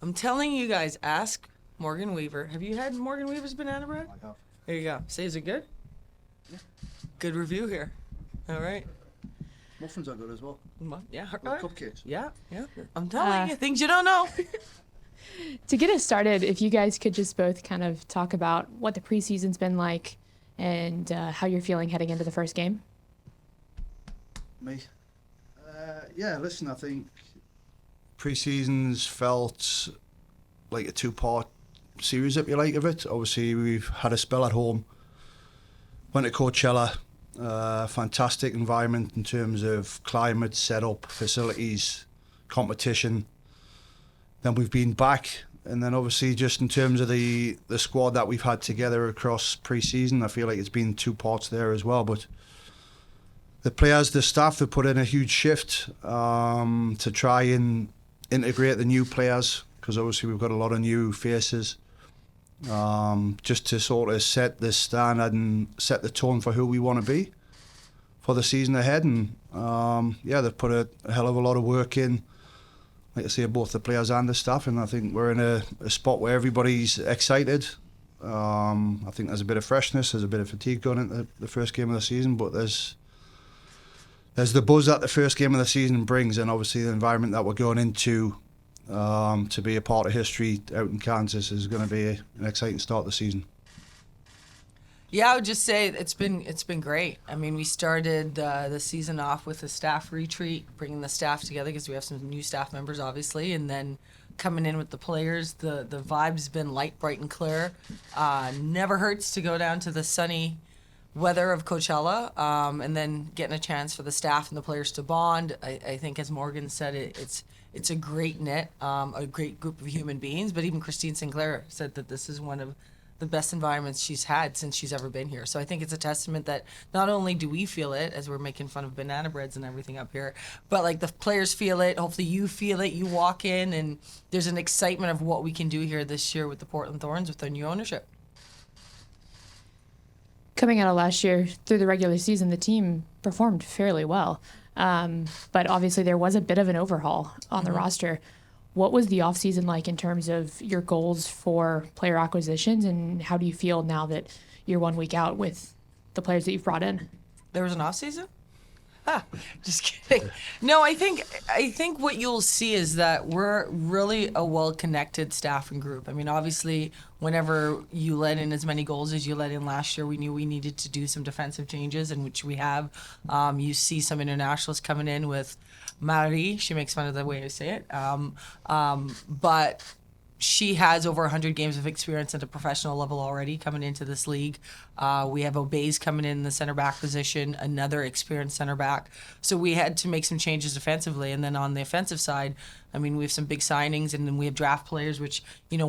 I'm telling you guys, ask Morgan Weaver. Have you had Morgan Weaver's banana bread? I have. There you go. Say, is it good? Yeah. Good review here. All right. Muffins are good as well. Yeah. Well, cupcakes. Yeah. I'm telling you, things you don't know. To get us started, if you guys could just both kind of talk about what the preseason's been like and how you're feeling heading into the first game. Me? Yeah, listen, I think pre-season's felt like a two-part series, if you like, of it. Obviously, we've had a spell at home, went to Coachella, fantastic environment in terms of climate, setup, facilities, competition. Then we've been back, and then obviously just in terms of the squad that we've had together across pre-season, I feel like it's been two parts there as well, but the players, the staff, have put in a huge shift to try and integrate the new players, because obviously we've got a lot of new faces, just to sort of set the standard and set the tone for who we want to be for the season ahead. And yeah, they've put a hell of a lot of work in, like I say, both the players and the staff, and I think we're in a spot where everybody's excited. I think there's a bit of freshness, there's a bit of fatigue going into the first game of the season, but there's the buzz that the first game of the season brings, and obviously the environment that we're going into to be a part of history out in Kansas is going to be an exciting start to the season. Yeah, I would just say it's been great. I mean, we started the season off with a staff retreat, bringing the staff together because we have some new staff members, obviously, and then coming in with the players. The vibe's been light, bright, and clear. Never hurts to go down to the sunny weather of Coachella, and then getting a chance for the staff and the players to bond. I think, as Morgan said, it's a great knit, a great group of human beings. But even Christine Sinclair said that this is one of the best environments she's had since she's ever been here. So I think it's a testament that not only do we feel it, as we're making fun of banana breads and everything up here, but like the players feel it. Hopefully you feel it. You walk in and there's an excitement of what we can do here this year with the Portland Thorns with their new ownership. Coming out of last year, through the regular season, the team performed fairly well. But obviously there was a bit of an overhaul on the roster. What was the offseason like in terms of your goals for player acquisitions, and how do you feel now that you're 1 week out with the players that you've brought in? There was an off season? Just kidding. No, I think what you'll see is that we're really a well-connected staff and group. I mean, obviously, whenever you let in as many goals as you let in last year, we knew we needed to do some defensive changes, in which we have. You see some internationals coming in with Marie. She makes fun of the way I say it. But she has over 100 games of experience at a professional level already coming into this league. We have Obeys coming in the center back position, another experienced center back. So we had to make some changes defensively. And then on the offensive side, I mean, we have some big signings, and then we have draft players, which, you know,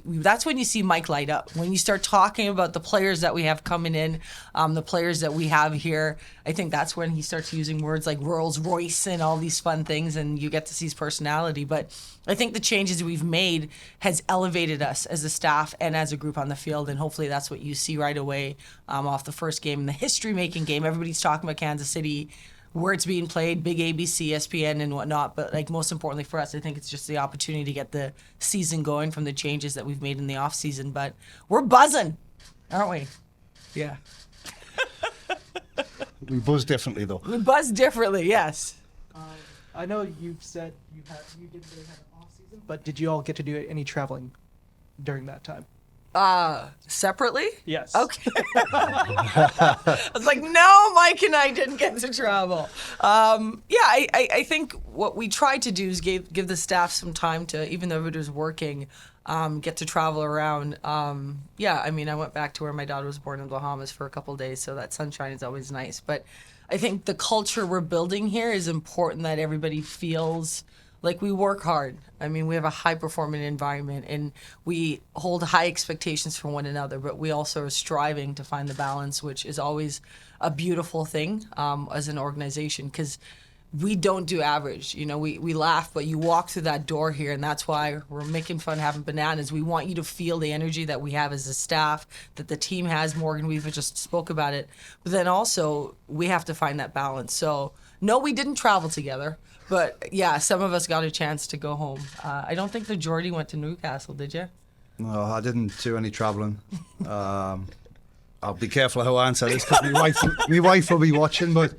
that's when you see Mike light up. When you start talking about the players that we have coming in, the players that we have here, I think that's when he starts using words like Rolls Royce and all these fun things, and you get to see his personality. But I think the changes we've made has elevated us as a staff and as a group on the field, and hopefully that's what you see right away off the first game, the history-making game. Everybody's talking about Kansas City, where it's being played, big ABC, ESPN, and whatnot. But like most importantly for us, I think it's just the opportunity to get the season going from the changes that we've made in the off season. But we're buzzing, aren't we? Yeah. We buzz differently, though. We buzz differently, yes. I know you've said you didn't really have an off season, but did you all get to do any traveling during that time? Separately? Yes. Okay. I was like, no, Mike and I didn't get to travel. I think what we tried to do is give the staff some time to, even though it was working, get to travel around. I mean, I went back to where my daughter was born in Bahamas for a couple of days, so that sunshine is always nice. But I think the culture we're building here is important, that everybody feels like we work hard. I mean, we have a high-performing environment, and we hold high expectations for one another, but we also are striving to find the balance, which is always a beautiful thing as an organization, because we don't do average. You know, we laugh, but you walk through that door here, and that's why we're making fun having bananas. We want you to feel the energy that we have as a staff, that the team has. Morgan, we've just spoke about it. But then also, we have to find that balance. So No, we didn't travel together, but yeah, some of us got a chance to go home. I don't think the majority went to Newcastle, did you? No, I didn't do any travelling. I'll be careful how I answer this because my wife will be watching. But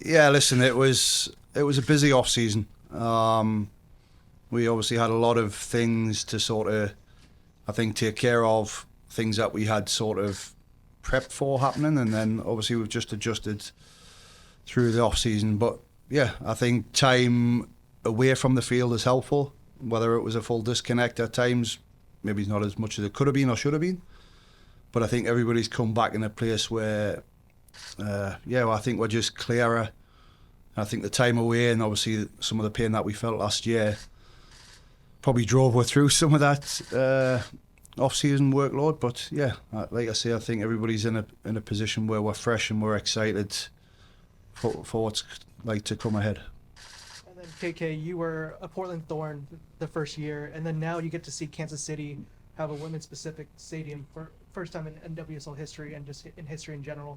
yeah, listen, it was a busy off season. We obviously had a lot of things to sort of, I think, take care of, things that we had sort of prepped for happening, and then obviously we've just adjusted through the off season. But yeah, I think time away from the field is helpful. Whether it was a full disconnect at times, maybe not as much as it could have been or should have been. But I think everybody's come back in a place where, I think we're just clearer. I think the time away and obviously some of the pain that we felt last year probably drove us through some of that off-season workload. But yeah, like I say, I think everybody's in a position where we're fresh and we're excited for what's like to come ahead. And then KK, you were a Portland Thorn the first year, and then now you get to see Kansas City have a women's specific stadium for first time in NWSL history and just in history in general.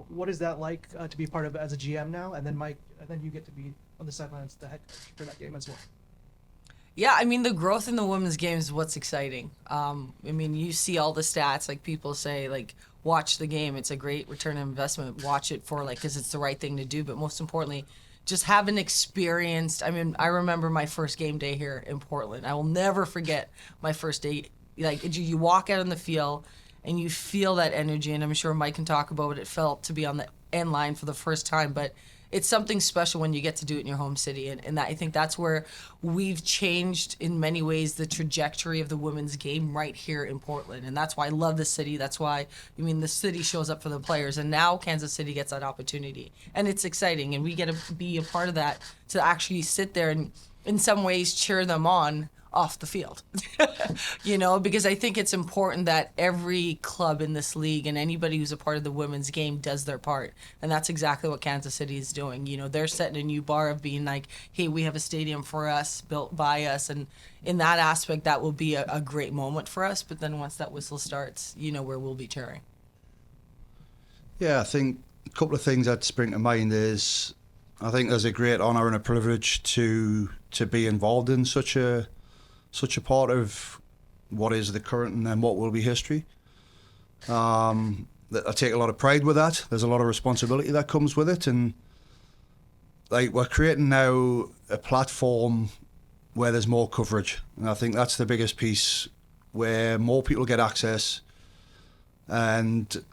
What is that like to be part of as a GM now? And then Mike, and then you get to be on the sidelines, the head coach for that game as well. Yeah, I mean, the growth in the women's game is what's exciting. I mean, you see all the stats, like people say, like, watch the game. It's a great return on investment. Watch it for, like, because it's the right thing to do. But most importantly, just having experienced, I mean, I remember my first game day here in Portland. I will never forget my first day. Like, you walk out on the field and you feel that energy, and I'm sure Mike can talk about what it felt to be on the end line for the first time. But it's something special when you get to do it in your home city, and I think that's where we've changed in many ways the trajectory of the women's game right here in Portland, and that's why I love the city. That's why, I mean, the city shows up for the players, and now Kansas City gets that opportunity, and it's exciting, and we get to be a part of that, to actually sit there and in some ways cheer them on off the field. You know, because I think it's important that every club in this league and anybody who's a part of the women's game does their part. And that's exactly what Kansas City is doing. You know, they're setting a new bar of being like, hey, we have a stadium for us, built by us. And in that aspect, that will be a great moment for us. But then once that whistle starts, you know where we'll be cheering. Yeah, I think a couple of things that spring to mind is, I think there's a great honour and a privilege to be involved in such a part of what is the current and then what will be history. I take a lot of pride with that. There's a lot of responsibility that comes with it, and like we're creating now a platform where there's more coverage, and I think that's the biggest piece, where more people get access and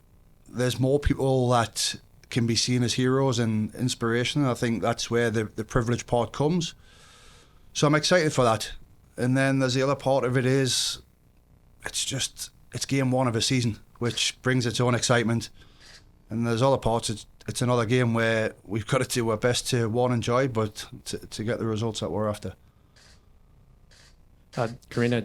there's more people that can be seen as heroes and inspiration, and I think that's where the privilege part comes. So I'm excited for that. And then there's the other part of it is, it's game one of a season, which brings its own excitement. And there's other parts, it's another game where we've got to do our best to, one, enjoy, but to get the results that we're after. Karina,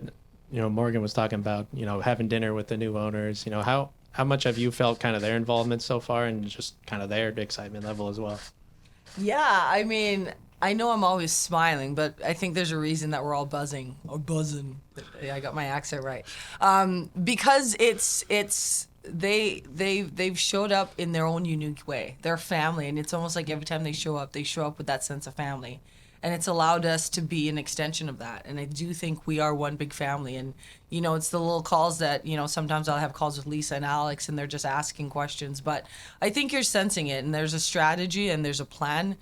you know, Morgan was talking about, you know, having dinner with the new owners. You know, how much have you felt kind of their involvement so far, and just kind of their excitement level as well? Yeah, I mean, I know I'm always smiling, but I think there's a reason that we're all buzzing. I got my accent right. Because they've showed up in their own unique way. They're family, and it's almost like every time they show up with that sense of family. And it's allowed us to be an extension of that. And I do think we are one big family. And, you know, it's the little calls that, you know, sometimes I'll have calls with Lisa and Alex and they're just asking questions. But I think you're sensing it. And there's a strategy and there's a plan.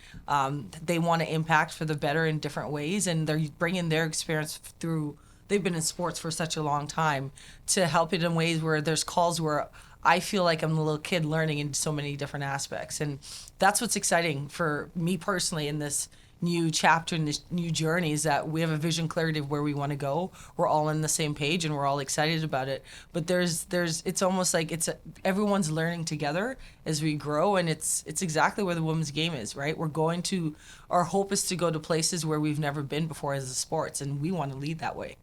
They want to impact for the better in different ways. And they're bringing their experience through. They've been in sports for such a long time to help it in ways where there's calls where I feel like I'm a little kid learning in so many different aspects. And that's what's exciting for me personally in this new chapter and this new journey, is that we have a vision clarity of where we want to go. We're all on the same page and we're all excited about it. But it's almost like everyone's learning together as we grow, and it's exactly where the women's game is, right? Our hope is to go to places where we've never been before as a sports, and we want to lead that way.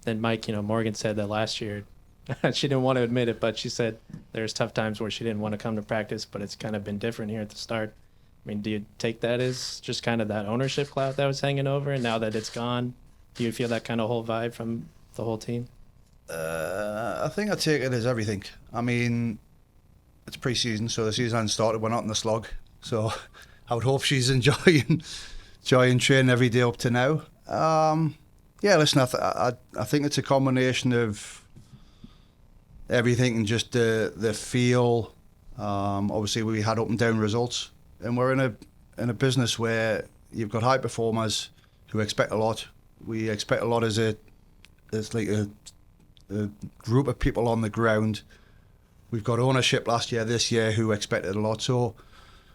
And Mike, you know, Morgan said that last year, she didn't want to admit it, but she said there's tough times where she didn't want to come to practice, but it's kind of been different here at the start. I mean, do you take that as just kind of that ownership cloud that was hanging over, and now that it's gone, do you feel that kind of whole vibe from the whole team? I think I take it as everything. I mean, it's pre-season, so the season hasn't started. We're not in the slog. So I would hope she's enjoying training every day up to now. Yeah, listen, I think it's a combination of everything and just the feel. Obviously, we had up and down results, and we're in a business where you've got high performers who expect a lot. We expect a lot as like a group of people on the ground. We've got ownership last year, this year, who expected a lot. So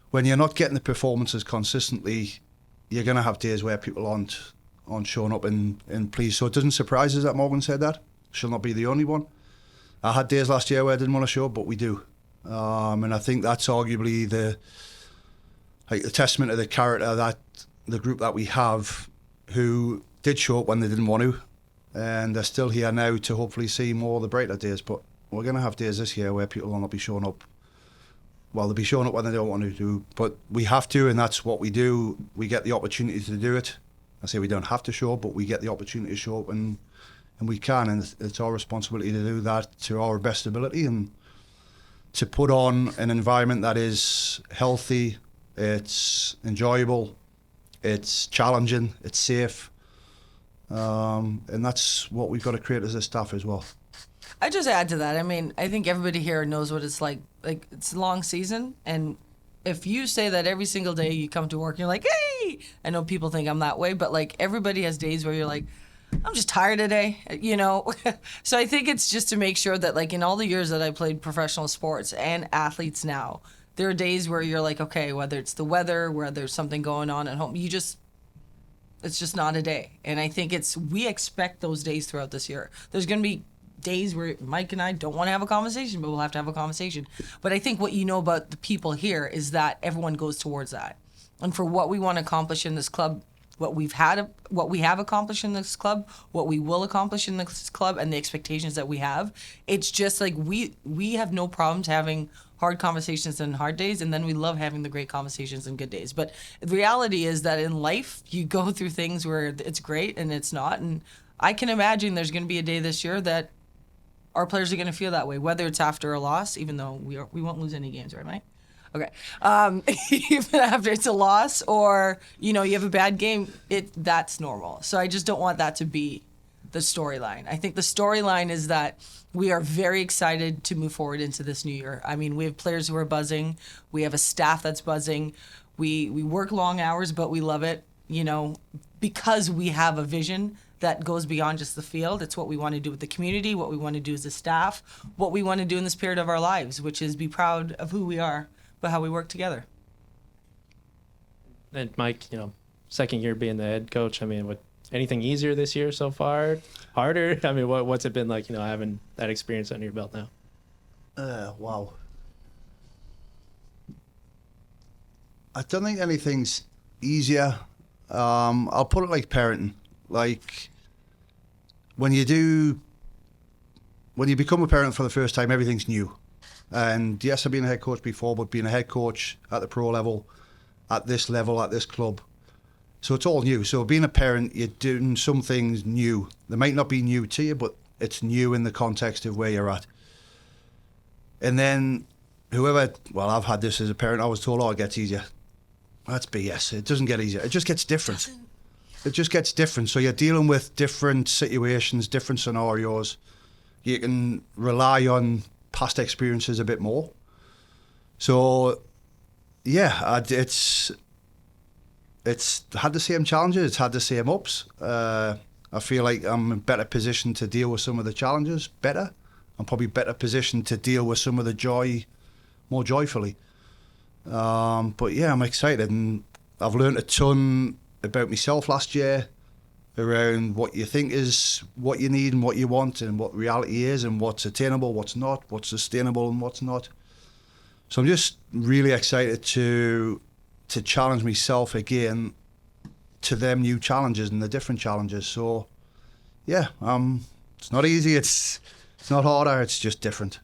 when you're not getting the performances consistently, you're going to have days where people aren't showing up and pleased. So it doesn't surprise us that Morgan said that. She'll not be the only one. I had days last year where I didn't want to show up, but we do. And I think that's arguably the testament of the character that the group that we have, who did show up when they didn't want to, and they're still here now to hopefully see more of the brighter days. But we're going to have days this year where people will not be showing up. Well, they'll be showing up when they don't want to do, but we have to, and that's what we do. We get the opportunity to do it. I say we don't have to show up, but we get the opportunity to show up, and we can, and it's our responsibility to do that to our best ability and to put on an environment that is healthy, it's enjoyable, it's challenging, it's safe, and that's what we've got to create as a staff as well. I just add to that. I mean, I think everybody here knows what it's like. Like, it's a long season, and if you say that every single day you come to work and you're like, hey, I know people think I'm that way, but like everybody has days where you're like, I'm just tired today, you know? So I think it's just to make sure that, like, in all the years that I played professional sports and athletes now, there are days where you're like, okay, whether it's the weather, whether there's something going on at home, it's just not a day. And I think we expect those days throughout this year. There's going to be days where Mike and I don't want to have a conversation, but we'll have to have a conversation. But I think what you know about the people here is that everyone goes towards that. And for what we want to accomplish in this club, what we have accomplished in this club, what we will accomplish in this club, and the expectations that we have, it's just like we have no problems having hard conversations and hard days, and then we love having the great conversations and good days. But the reality is that in life, you go through things where it's great and it's not. And I can imagine there's going to be a day this year that our players are going to feel that way, whether it's after a loss, even though we won't lose any games, right, Mike? Okay. Even after it's a loss, or you have a bad game, that's normal. So I just don't want that to be the storyline. I think the storyline is that we are very excited to move forward into this new year. I mean, we have players who are buzzing. We have a staff that's buzzing. We work long hours, but we love it, because we have a vision that goes beyond just the field. It's what we want to do with the community, what we want to do as a staff, what we want to do in the spirit of our lives, which is be proud of who we are, but how we work together. And Mike, second year being the head coach, I mean, anything easier this year so far? Harder? I mean, what's it been like, having that experience under your belt now? Wow. I don't think anything's easier. I'll put it like parenting. Like, when you become a parent for the first time, everything's new. And yes, I've been a head coach before, but being a head coach at the pro level, at this club, so it's all new. So being a parent, you're doing some things new. They might not be new to you, but it's new in the context of where you're at. And then I've had this as a parent, I was told, it gets easier. That's BS. It doesn't get easier. It just gets different. It just gets different. So you're dealing with different situations, different scenarios. You can rely on past experiences a bit more. So, yeah, it's had the same challenges. It's had the same ups. I feel like I'm in better position to deal with some of the challenges better. I'm probably better positioned to deal with some of the joy more joyfully. But yeah, I'm excited, and I've learned a ton about myself last year, around what you think is what you need and what you want, and what reality is, and what's attainable, what's not, what's sustainable and what's not. So I'm just really excited to challenge myself again to them new challenges and the different challenges. So yeah, it's not easy, it's not harder, it's just different.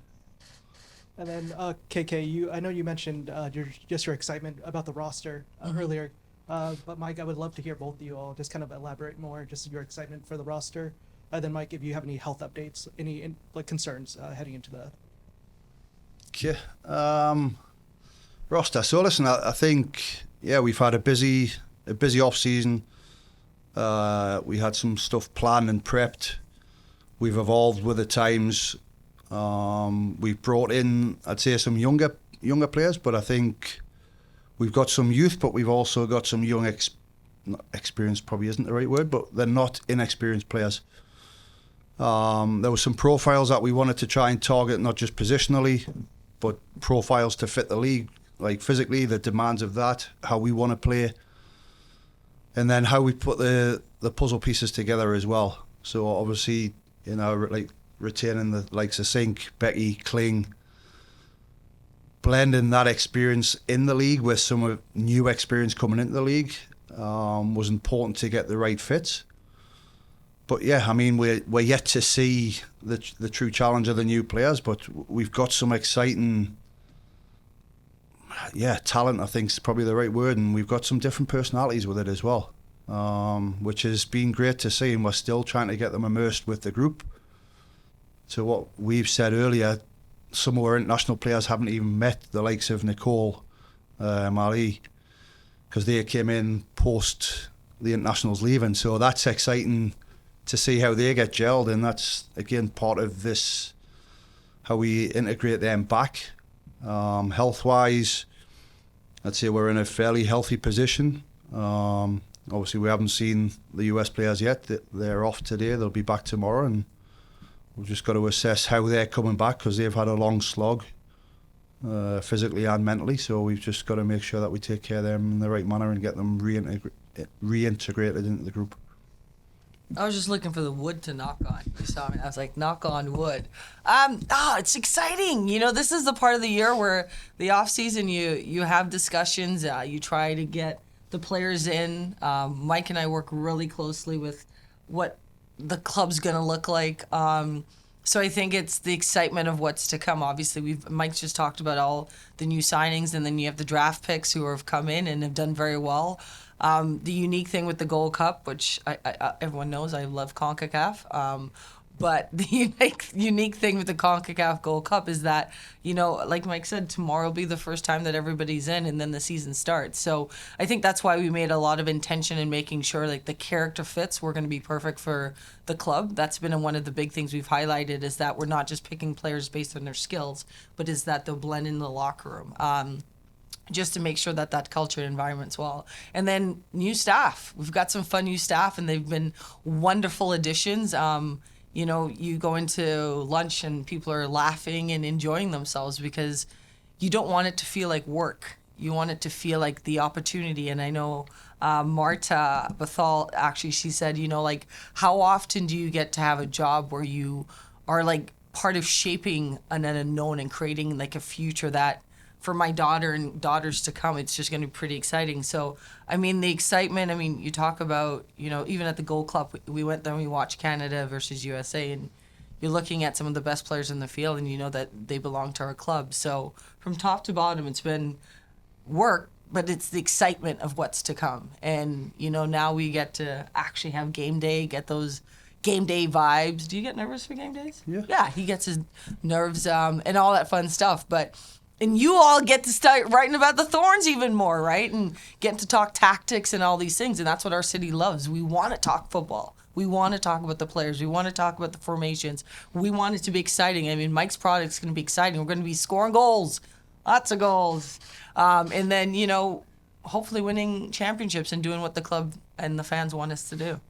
And then KK, I know you mentioned your excitement about the roster earlier. But Mike, I would love to hear both of you all just kind of elaborate more, just your excitement for the roster. Then Mike, if you have any health updates, any concerns heading into the... Yeah. Roster. So listen, I think we've had a busy off season. We had some stuff planned and prepped. We've evolved with the times. We've brought in, I'd say, some younger players, but I think we've got some youth, but we've also got some young experience. Probably isn't the right word, but they're not inexperienced players. There were some profiles that we wanted to try and target, not just positionally, but profiles to fit the league, like physically, the demands of that, how we want to play, and then how we put the puzzle pieces together as well. So obviously, like retaining the likes of Sink, Becky, Kling, blending that experience in the league with some new experience coming into the league was important to get the right fits. But yeah, I mean, we're yet to see the true challenge of the new players, but we've got some exciting, talent, I think is probably the right word, and we've got some different personalities with it as well, which has been great to see, and we're still trying to get them immersed with the group. So what we've said earlier, some of our international players haven't even met the likes of Nicole, Marie, because they came in post the internationals leaving, so that's exciting to see how they get gelled, and that's again part of this, how we integrate them back. Health-wise, I'd say we're in a fairly healthy position. Obviously, we haven't seen the US players yet. They're off today. They'll be back tomorrow, and we've just got to assess how they're coming back because they've had a long slog, physically and mentally. So we've just got to make sure that we take care of them in the right manner and get them reintegrated into the group. I was just looking for the wood to knock on. You saw me. I was like, knock on wood. It's exciting. This is the part of the year where the off season you have discussions. You try to get the players in. Mike and I work really closely with what the club's going to look like. So I think it's the excitement of what's to come. Obviously, Mike's just talked about all the new signings, and then you have the draft picks who have come in and have done very well. The unique thing with the Gold Cup, which everyone knows I love CONCACAF, but the unique thing with the CONCACAF Gold Cup is that, like Mike said, tomorrow will be the first time that everybody's in, and then the season starts. So I think that's why we made a lot of intention in making sure like the character fits were going to be perfect for the club. That's been one of the big things we've highlighted, is that we're not just picking players based on their skills, but is that they'll blend in the locker room. Just to make sure that culture and environment's well. And then new staff. We've got some fun new staff, and they've been wonderful additions. You go into lunch and people are laughing and enjoying themselves because you don't want it to feel like work. You want it to feel like the opportunity. And I know Marta Bethal, actually, she said, how often do you get to have a job where you are like part of shaping an unknown and creating like a future that, for my daughter and daughters to come, it's just going to be pretty exciting. So, the excitement, you talk about, even at the Gold Club, we went there and we watched Canada versus USA, and you're looking at some of the best players in the field, and you know that they belong to our club. So from top to bottom, it's been work, but it's the excitement of what's to come. And, now we get to actually have game day, get those game day vibes. Do you get nervous for game days? Yeah. Yeah, he gets his nerves and all that fun stuff. And you all get to start writing about the Thorns even more, right? And getting to talk tactics and all these things. And that's what our city loves. We want to talk football. We want to talk about the players. We want to talk about the formations. We want it to be exciting. Mike's product's going to be exciting. We're going to be scoring goals. Lots of goals. And then, hopefully winning championships and doing what the club and the fans want us to do.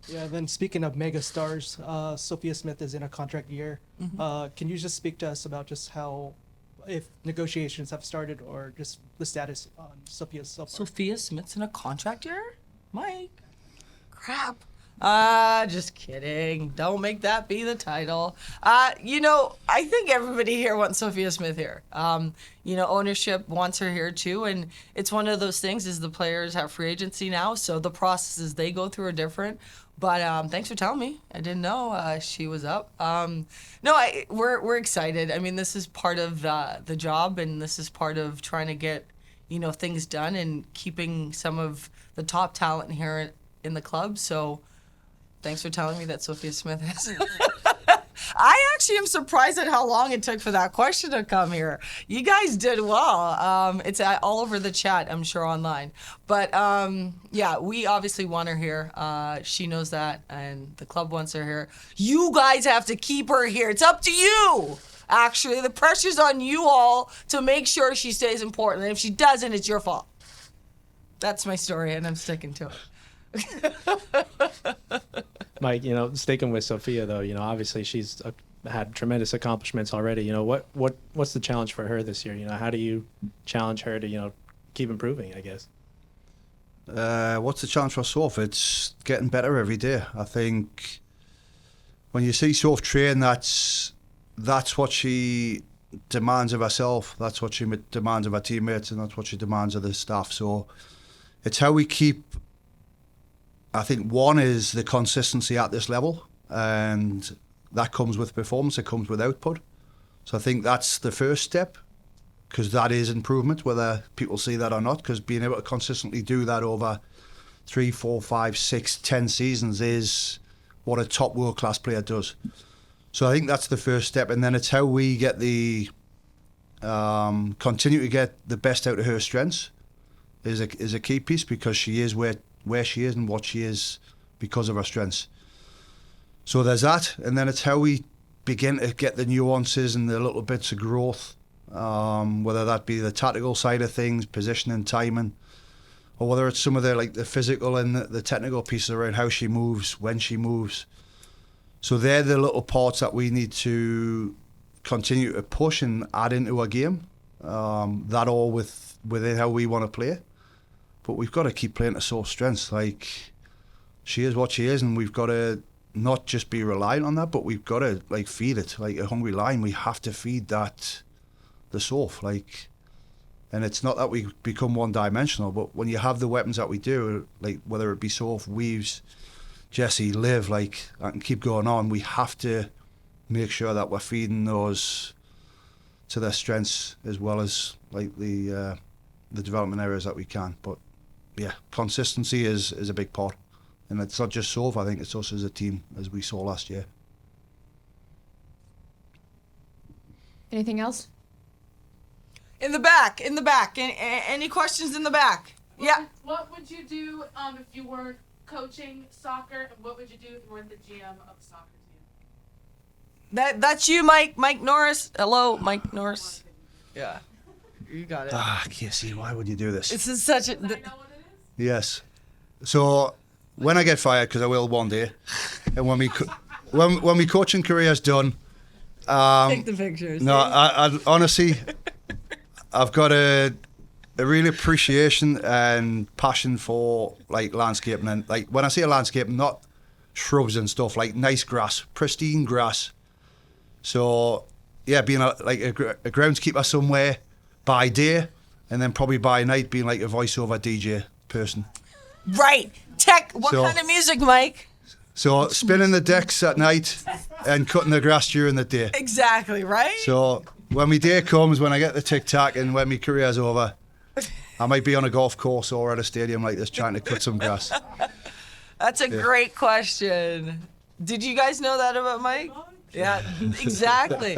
Yeah, then speaking of mega stars, Sophia Smith is in a contract year. Mm-hmm. Can you just speak to us about just if negotiations have started or just the status on Sophia so far? Sophia Smith's in a contract year? Mike. Crap. Just kidding. Don't make that be the title. I think everybody here wants Sophia Smith here. Ownership wants her here too. And it's one of those things is the players have free agency now. So the processes they go through are different. But thanks for telling me. I didn't know she was up. We're excited. This is part of the job, and this is part of trying to get, things done and keeping some of the top talent here in the club. So thanks for telling me that Sophia Smith is. I actually am surprised at how long it took for that question to come here. You guys did well. It's all over the chat, I'm sure, online. But yeah, we obviously want her here. She knows that, and the club wants her here. You guys have to keep her here. It's up to you. Actually, the pressure's on you all to make sure she stays in Portland. If she doesn't, it's your fault. That's my story, and I'm sticking to it. Mike, sticking with Sophia though, obviously she's had tremendous accomplishments already. What's the challenge for her this year? How do you challenge her to, keep improving, I guess? What's the challenge for Soph? It's getting better every day. I think when you see Soph train, that's what she demands of herself. That's what she demands of her teammates, and that's what she demands of the staff. So it's how we keep. I think one is the consistency at this level, and that comes with performance, it comes with output. So I think that's the first step, because that is improvement, whether people see that or not, because being able to consistently do that over 3, 4, 5, 6, 10 seasons is what a top world-class player does. So I think that's the first step, and then it's how we get continue to get the best out of her strengths is a key piece, because she is where she is and what she is because of her strengths. So there's that, and then it's how we begin to get the nuances and the little bits of growth, whether that be the tactical side of things, positioning, timing, or whether it's some of the physical and the technical pieces around how she moves, when she moves. So they're the little parts that we need to continue to push and add into our game. That all within how we want to play. But we've got to keep playing to Soph's strengths. She is what she is, and we've got to not just be reliant on that, but we've got to feed it like a hungry lion. We have to feed that the Soph. And it's not that we become one-dimensional, but when you have the weapons that we do, whether it be Soph, Weaves, Jesse, Liv, I can keep going on. We have to make sure that we're feeding those to their strengths, as well as the development areas that we can. But yeah, consistency is a big part, and it's not just Soph. I think it's us as a team, as we saw last year. Anything else? In the back. Any questions in the back? Yeah. What would you do if you weren't coaching soccer, and what would you do if you weren't the GM of a soccer team? That's you, Mike. Mike Norris. Hello, Mike Norris. Yeah. You got it. Casey, why would you do this? This is such a. I know what it is. Yes. So when I get fired, because I will one day, and when my coaching career's done, Take the pictures. no, I honestly, I've got a real appreciation and passion for landscaping, and when I say landscaping, not shrubs and stuff, nice grass, pristine grass. So yeah, being a groundskeeper somewhere by day, and then probably by night being a voiceover DJ person. Right. What kind of music, Mike? So spinning the decks at night and cutting the grass during the day. Exactly, right? So when my day comes, when I get the tic-tac and when my career's over, I might be on a golf course or at a stadium like this trying to cut some grass. That's a great question. Did you guys know that about Mike? Yeah, exactly.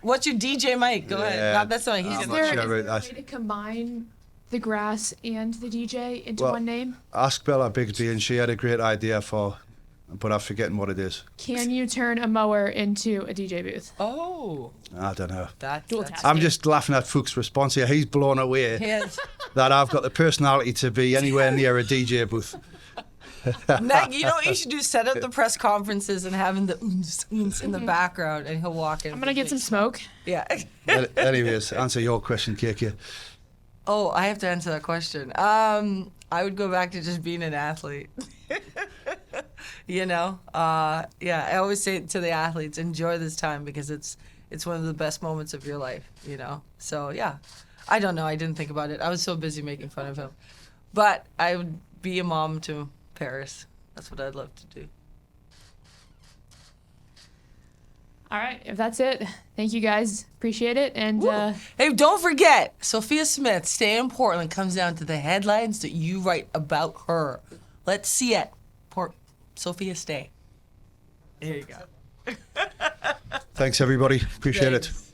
What's your DJ, Mike? Go ahead. No, that's not. He's I'm Is not there, sure is there about a that. way to combine the grass and the DJ into Well, one name? Ask Bella Bigsby, and she had a great idea but I'm forgetting what it is. Can you turn a mower into a DJ booth? Oh, I don't know. that's I'm just laughing at Fuchs' response here. He's blown away yes. that I've got the personality to be anywhere near a DJ booth. Meg, you know what you should do? Set up the press conferences and having the ooms in the background, and he'll walk in. I'm gonna get some smoke. Yeah. Anyways, answer your question, Kiki. Oh, I have to answer that question. I would go back to just being an athlete. Yeah, I always say to the athletes, enjoy this time, because it's one of the best moments of your life, So, yeah, I don't know. I didn't think about it. I was so busy making fun of him. But I would be a mom to Paris. That's what I'd love to do. All right, if that's it, thank you guys. Appreciate it. And Hey, don't forget, Sophia Smith, Stay in Portland, comes down to the headlines that you write about her. Let's see it. Sophia Stay. There you go. Thanks, everybody. Appreciate it. Thanks.